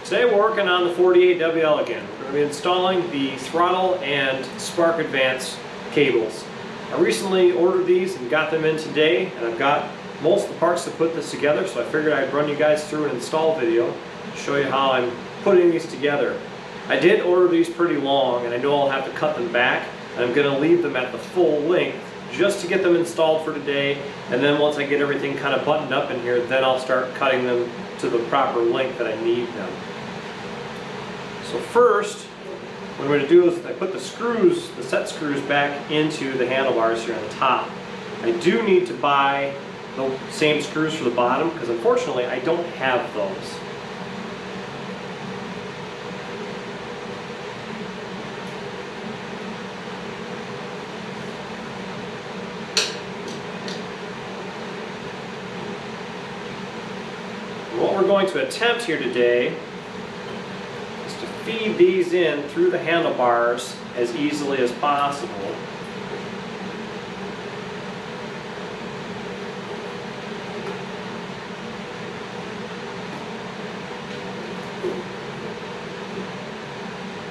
Today we're working on the 48WL again. We're going to be installing the throttle and spark advance cables. I recently ordered these and got them in today, and I've got most of the parts to put this together, so I figured I'd run you guys through an install video to show you how I'm putting these together. I did order these pretty long, and I know I'll have to cut them back, and I'm going to leave them at the full length just to get them installed for today, and then once I get everything kind of buttoned up in here, then I'll start cutting them to the proper length that I need them. So first, what I'm going to do is I put the screws, the set screws back into the handlebars here on the top. I do need to buy the same screws for the bottom because unfortunately I don't have those. What we're going to attempt here today is to feed these in through the handlebars as easily as possible.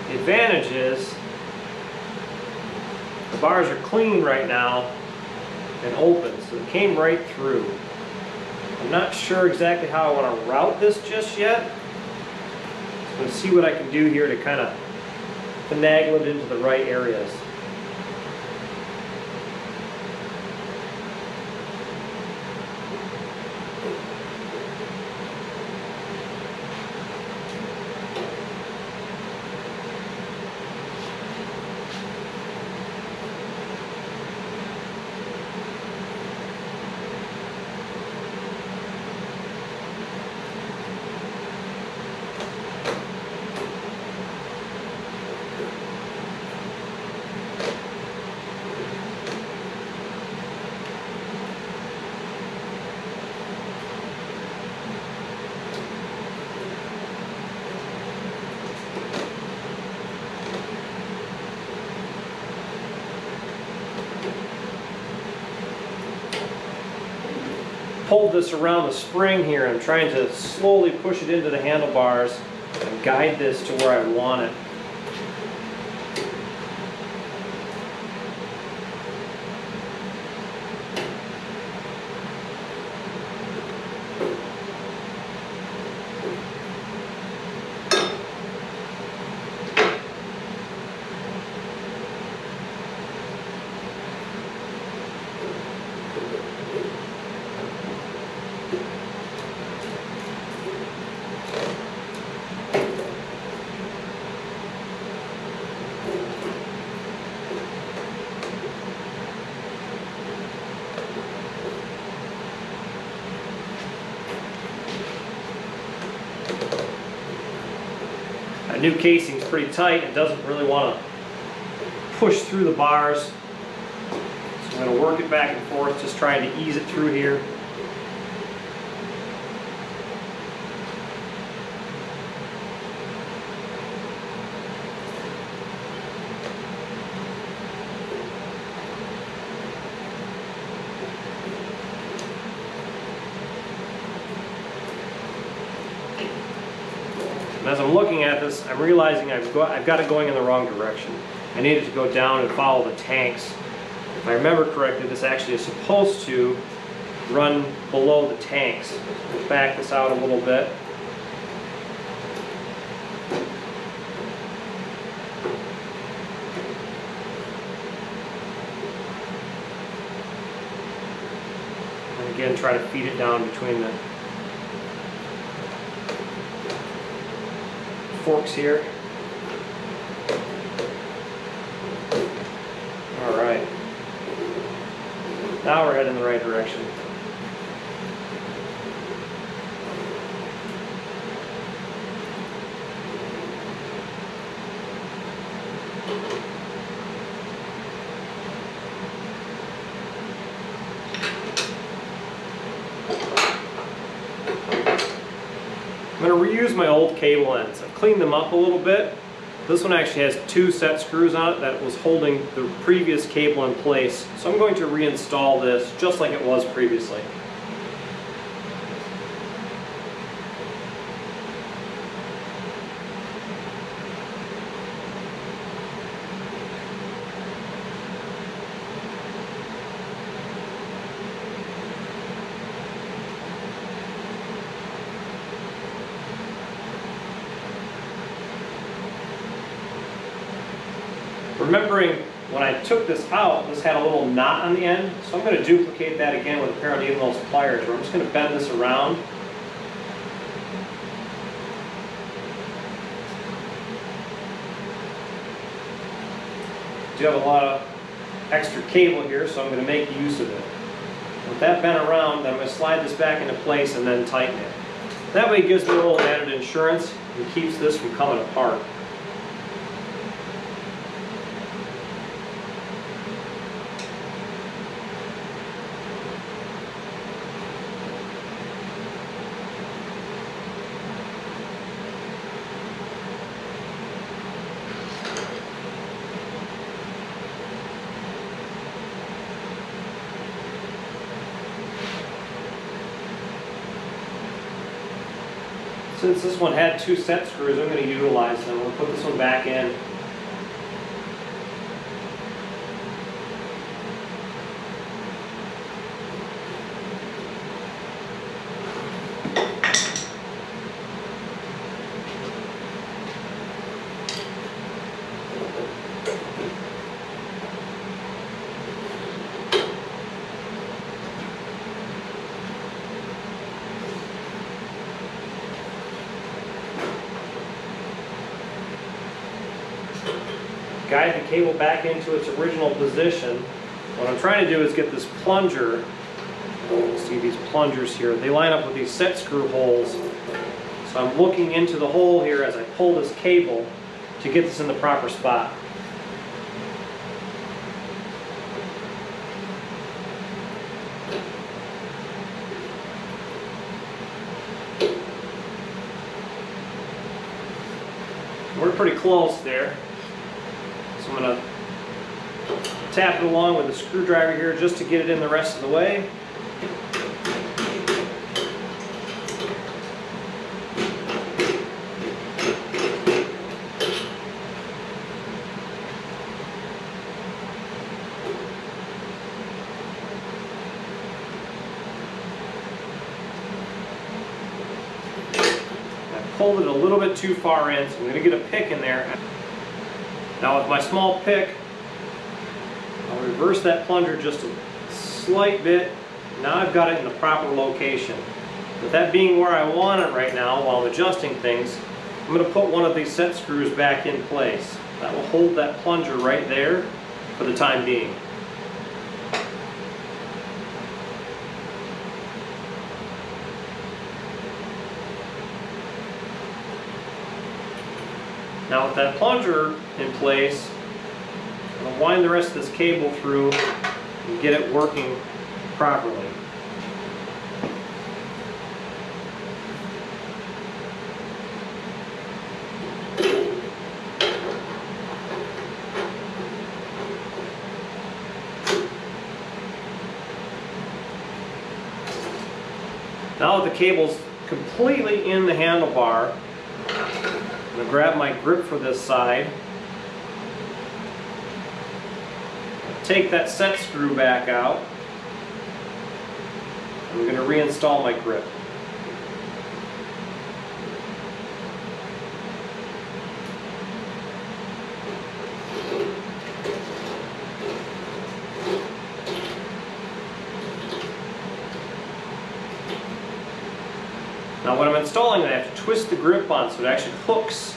The advantage is the bars are clean right now and open, so it came right through. I'm not sure exactly how I want to route this just yet. I'm going to see what I can do here to kind of finagle it into the right areas. Pulled this around the spring here. I'm trying to slowly push it into the handlebars and guide this to where I want it. My new casing's pretty tight. It doesn't really want to push through the bars. So I'm going to work it back and forth, just trying to ease it through here. And as I'm looking at this, I'm realizing I've got it going in the wrong direction. I need it to go down and follow the tanks. If I remember correctly, this actually is supposed to run below the tanks. Let's back this out a little bit. And again, try to feed it down between the forks here. All right. Now we're heading in the right direction. I'm going to reuse my old cable ends. I've cleaned them up a little bit. This one actually has two set screws on it that was holding the previous cable in place. So I'm going to reinstall this just like it was previously. Remembering when I took this out, this had a little knot on the end, so I'm going to duplicate that again with a pair of needle nose pliers, where I'm just going to bend this around. I do have a lot of extra cable here, so I'm going to make use of it. With that bent around, then I'm going to slide this back into place and then tighten it. That way it gives me a little added insurance and keeps this from coming apart. Since this one had 2 set screws, I'm going to utilize them. We'll put this one back in. Guide the cable back into its original position. What I'm trying to do is get this plunger, see these plungers here, they line up with these set screw holes. So I'm looking into the hole here as I pull this cable to get this in the proper spot. We're pretty close there. So I'm going to tap it along with a screwdriver here just to get it in the rest of the way. I pulled it a little bit too far in, so I'm going to get a pick in there. Now with my small pick, I'll reverse that plunger just a slight bit. Now I've got it in the proper location. With that being where I want it right now, while I'm adjusting things, I'm going to put one of these set screws back in place. That will hold that plunger right there for the time being. Now with that plunger in place, I'm going to wind the rest of this cable through and get it working properly. Now that the cable's completely in the handlebar, I'm going to grab my grip for this side, take that set screw back out, and we're going to reinstall my grip. Now when I'm installing it, I have to twist the grip on so it actually hooks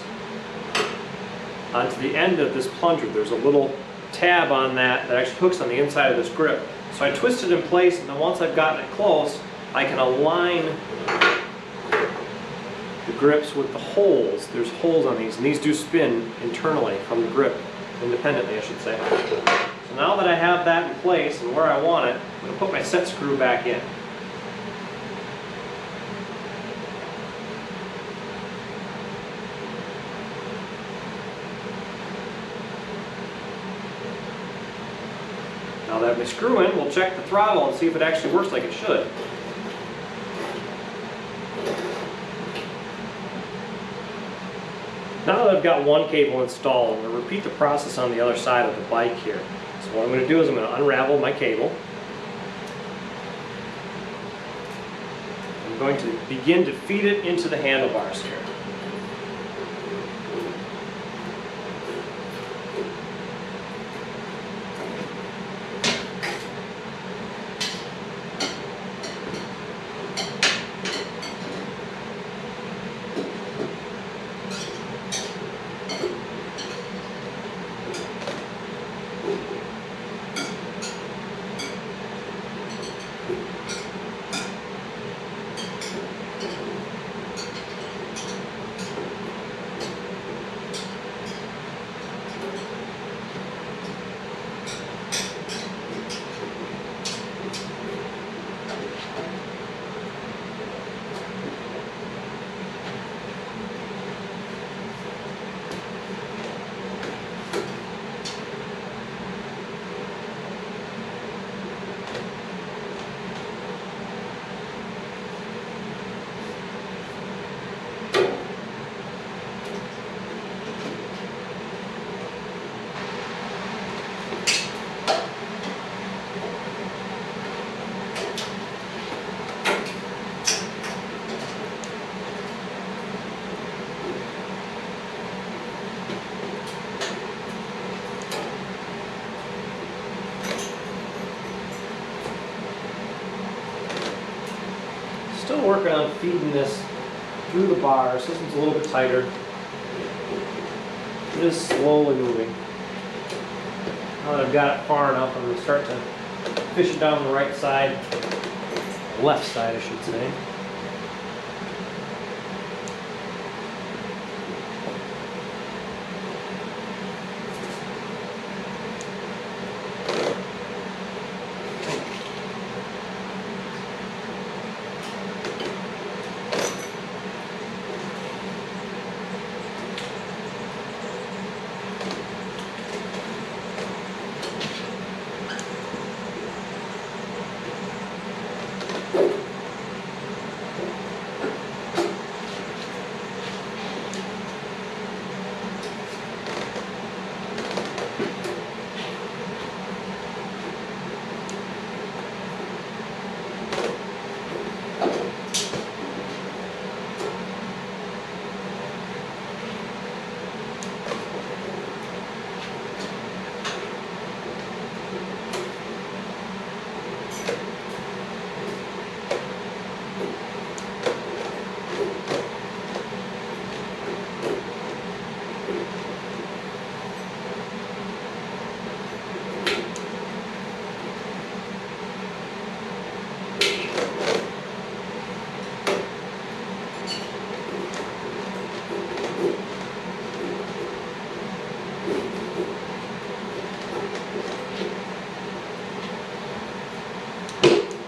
onto the end of this plunger. There's a little tab on that actually hooks on the inside of this grip. So I twist it in place, and then once I've gotten it close, I can align the grips with the holes. There's holes on these, and these do spin internally from the grip, independently I should say. So now that I have that in place and where I want it, I'm going to put my set screw back in. Now that we screw in, we'll check the throttle and see if it actually works like it should. Now that I've got one cable installed, I'm going to repeat the process on the other side of the bike here. So what I'm going to do is I'm going to unravel my cable. I'm going to begin to feed it into the handlebars here. working on feeding this through the bars. This one's a little bit tighter. It is slowly moving. Now that I've got it far enough, I'm going to start to fish it down the right side, left side I should say.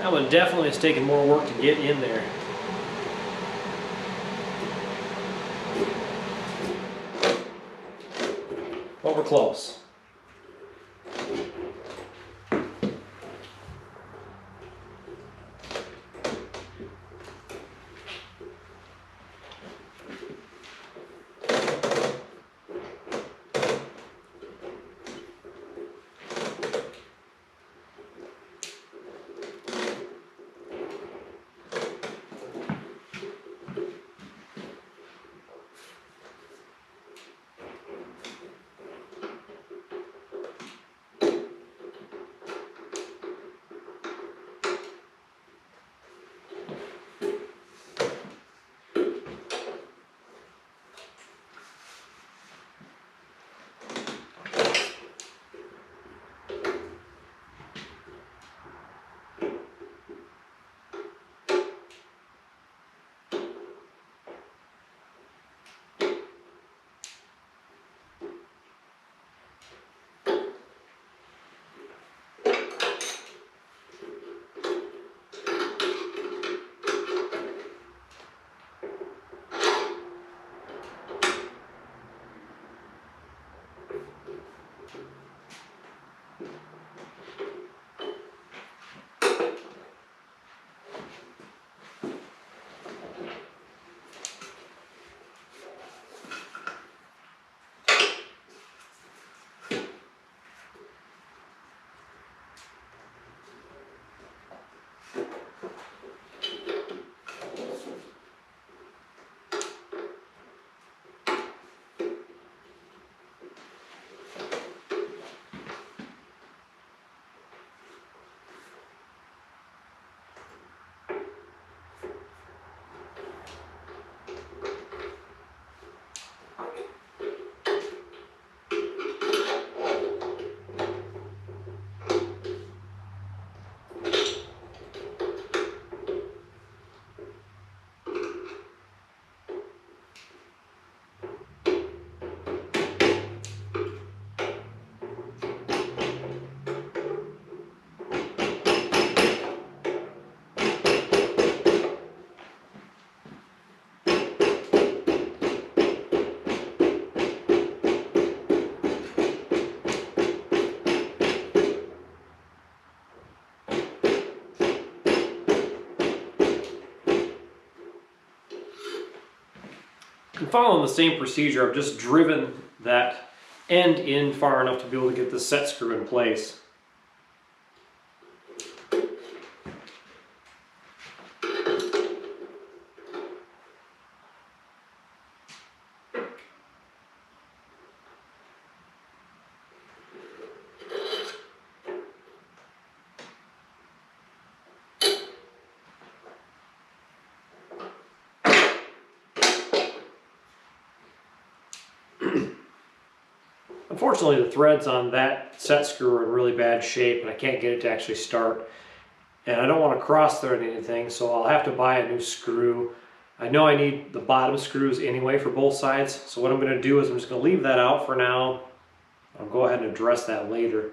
That one definitely is taking more work to get in there. But we're close. I'm following the same procedure. I've just driven that end in far enough to be able to get the set screw in place. Unfortunately, the threads on that set screw are in really bad shape and I can't get it to actually start. And I don't want to cross thread anything, so I'll have to buy a new screw. I know I need the bottom screws anyway for both sides, so what I'm going to do is I'm just going to leave that out for now. I'll go ahead and address that later.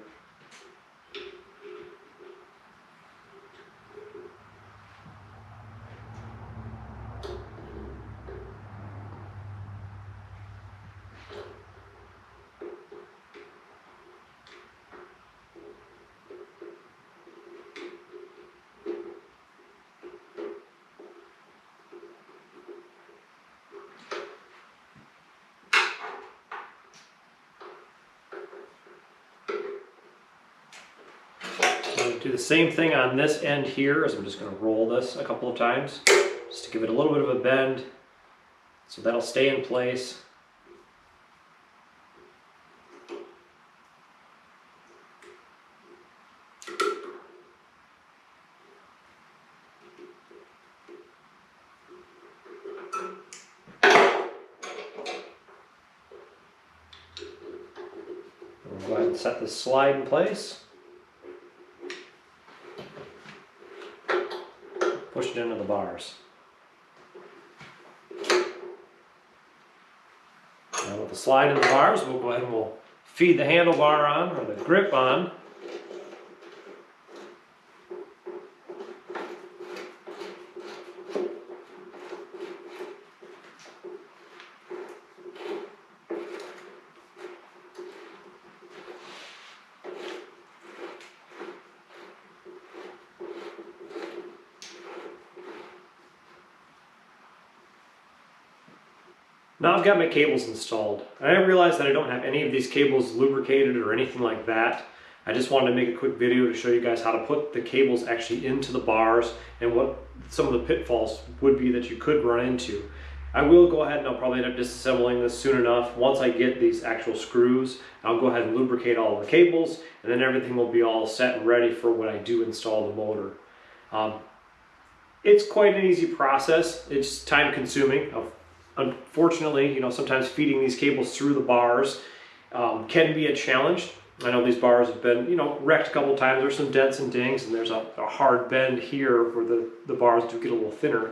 Do the same thing on this end here, as I'm just going to roll this a couple of times just to give it a little bit of a bend, so that'll stay in place. We'll go ahead and set this slide in place. Push it into the bars. Now with the slide in the bars, we'll go ahead and we'll feed the handlebar on, or the grip on. Now I've got my cables installed. I realized that I don't have any of these cables lubricated or anything like that. I just wanted to make a quick video to show you guys how to put the cables actually into the bars and what some of the pitfalls would be that you could run into. I will go ahead and I'll probably end up disassembling this soon enough. Once I get these actual screws, I'll go ahead and lubricate all the cables, and then everything will be all set and ready for when I do install the motor. It's quite an easy process. It's time consuming. Unfortunately, you know, sometimes feeding these cables through the bars can be a challenge. I know these bars have been, you know, wrecked a couple of times. There's some dents and dings, and there's a hard bend here where the bars do get a little thinner.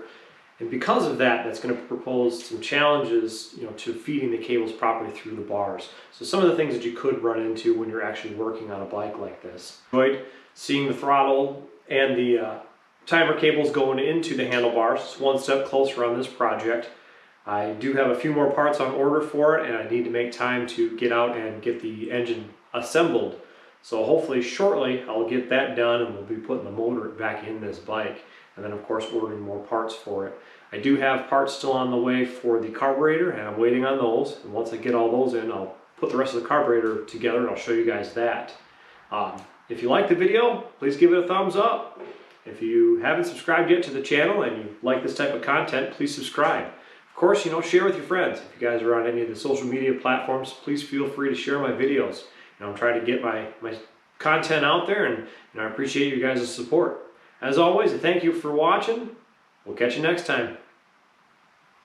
And because of that, that's going to propose some challenges, you know, to feeding the cables properly through the bars. So some of the things that you could run into when you're actually working on a bike like this. Enjoyed seeing the throttle and the timer cables going into the handlebars. It's one step closer on this project. I do have a few more parts on order for it, and I need to make time to get out and get the engine assembled. So hopefully shortly I'll get that done, and we'll be putting the motor back in this bike, and then of course ordering more parts for it. I do have parts still on the way for the carburetor, and I'm waiting on those, and once I get all those in, I'll put the rest of the carburetor together and I'll show you guys that. If you like the video, please give it a thumbs up. If you haven't subscribed yet to the channel and you like this type of content, please subscribe. Of course, you know, share with your friends. If you guys are on any of the social media platforms, please feel free to share my videos. You know, I'm trying to get my content out there, and I appreciate you guys' support. As always, I thank you for watching. We'll catch you next time.